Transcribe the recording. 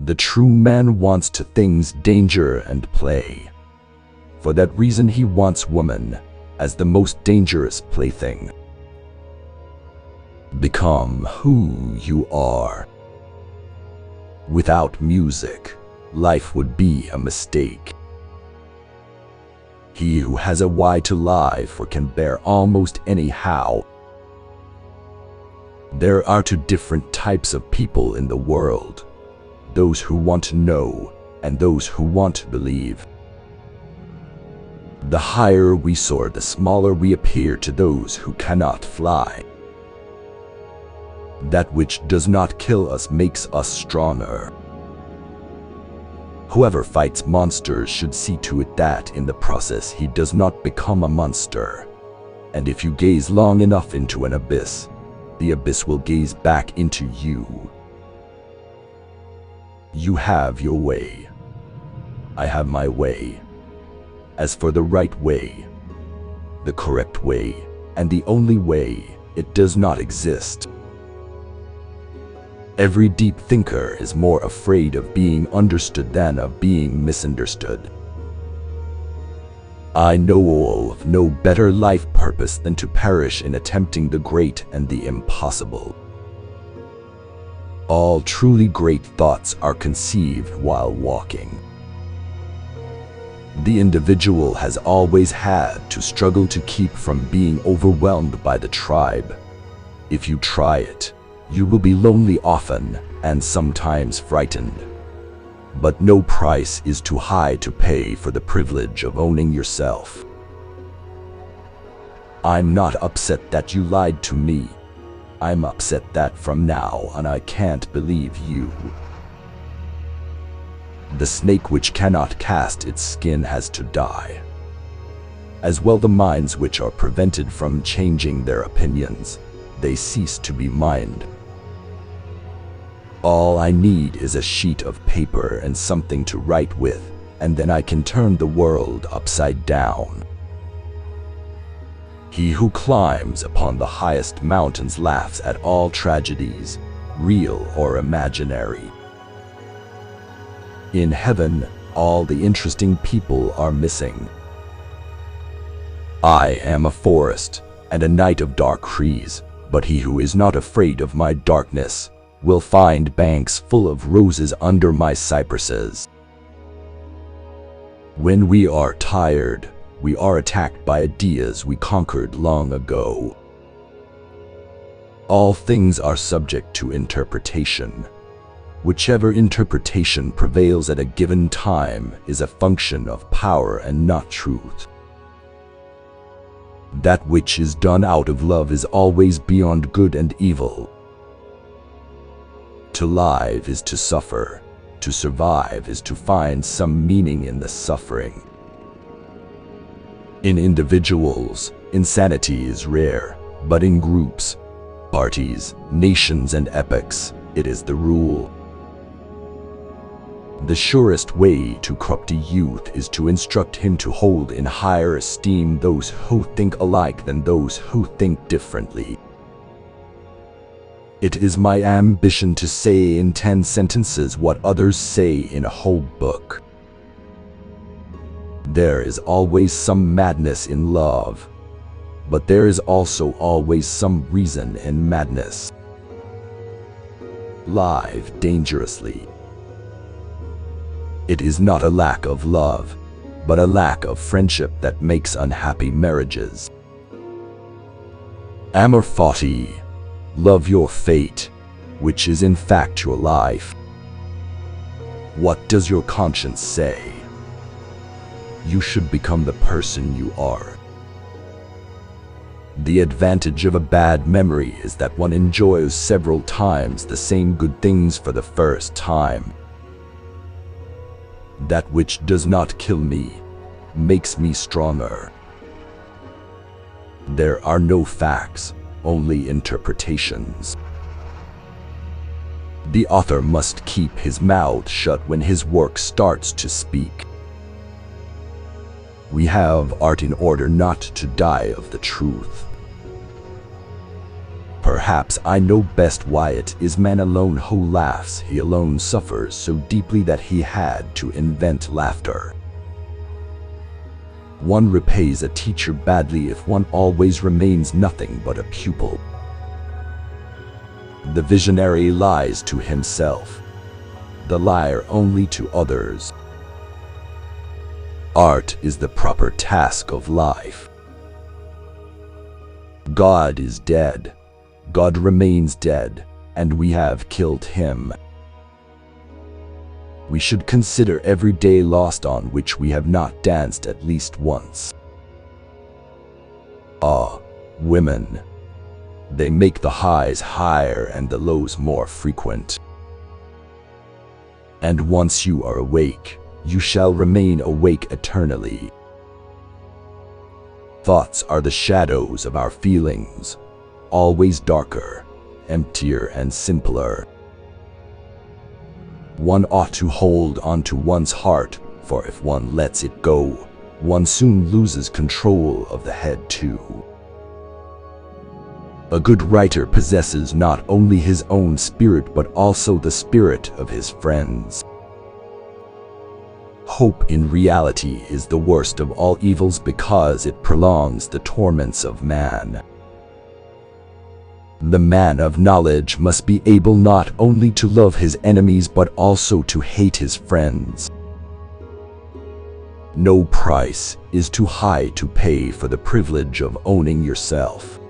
The true man wants to things danger and play. For that reason he wants woman as the most dangerous plaything. Become who you are. Without music, life would be a mistake. He who has a why to lie for can bear almost any how. There are two different types of people in the world. Those who want to know and those who want to believe. The higher we soar, the smaller we appear to those who cannot fly. That which does not kill us makes us stronger. Whoever fights monsters should see to it that in the process he does not become a monster. And if you gaze long enough into an abyss, the abyss will gaze back into you. You have your way. I have my way. As for the right way, the correct way, and the only way, it does not exist. Every deep thinker is more afraid of being understood than of being misunderstood. I know of no better life purpose than to perish in attempting the great and the impossible. All truly great thoughts are conceived while walking. The individual has always had to struggle to keep from being overwhelmed by the tribe. If you try it, you will be lonely often and sometimes frightened. But no price is too high to pay for the privilege of owning yourself. I'm not upset that you lied to me. I'm upset that from now on I can't believe you. The snake which cannot cast its skin has to die. As well the minds which are prevented from changing their opinions, they cease to be mind. All I need is a sheet of paper and something to write with, and then I can turn the world upside down. He who climbs upon the highest mountains laughs at all tragedies, real or imaginary. In heaven, all the interesting people are missing. I am a forest and a night of dark trees, but he who is not afraid of my darkness will find banks full of roses under my cypresses. When we are tired, we are attacked by ideas we conquered long ago. All things are subject to interpretation. Whichever interpretation prevails at a given time is a function of power and not truth. That which is done out of love is always beyond good and evil. To live is to suffer. To survive is to find some meaning in the suffering. In individuals, insanity is rare, but in groups, parties, nations, and epochs, it is the rule. The surest way to corrupt a youth is to instruct him to hold in higher esteem those who think alike than those who think differently. It is my ambition to say in 10 sentences what others say in a whole book. There is always some madness in love, but there is also always some reason in madness. Live dangerously. It is not a lack of love, but a lack of friendship that makes unhappy marriages. Amor fati. Love your fate, which is in fact your life. What does your conscience say? You should become the person you are. The advantage of a bad memory is that one enjoys several times the same good things for the first time. That which does not kill me makes me stronger. There are no facts, only interpretations. The author must keep his mouth shut when his work starts to speak. We have art in order not to die of the truth. Perhaps I know best why it is man alone who laughs, he alone suffers so deeply that he had to invent laughter. One repays a teacher badly if one always remains nothing but a pupil. The visionary lies to himself, the liar only to others. Art is the proper task of life. God is dead. God remains dead, and we have killed him. We should consider every day lost on which we have not danced at least once. Ah, women. They make the highs higher and the lows more frequent. And once you are awake, you shall remain awake eternally. Thoughts are the shadows of our feelings, always darker, emptier, and simpler. One ought to hold on to one's heart, for if one lets it go, one soon loses control of the head too. A good writer possesses not only his own spirit but also the spirit of his friends. Hope in reality is the worst of all evils because it prolongs the torments of man. The man of knowledge must be able not only to love his enemies but also to hate his friends. No price is too high to pay for the privilege of owning yourself.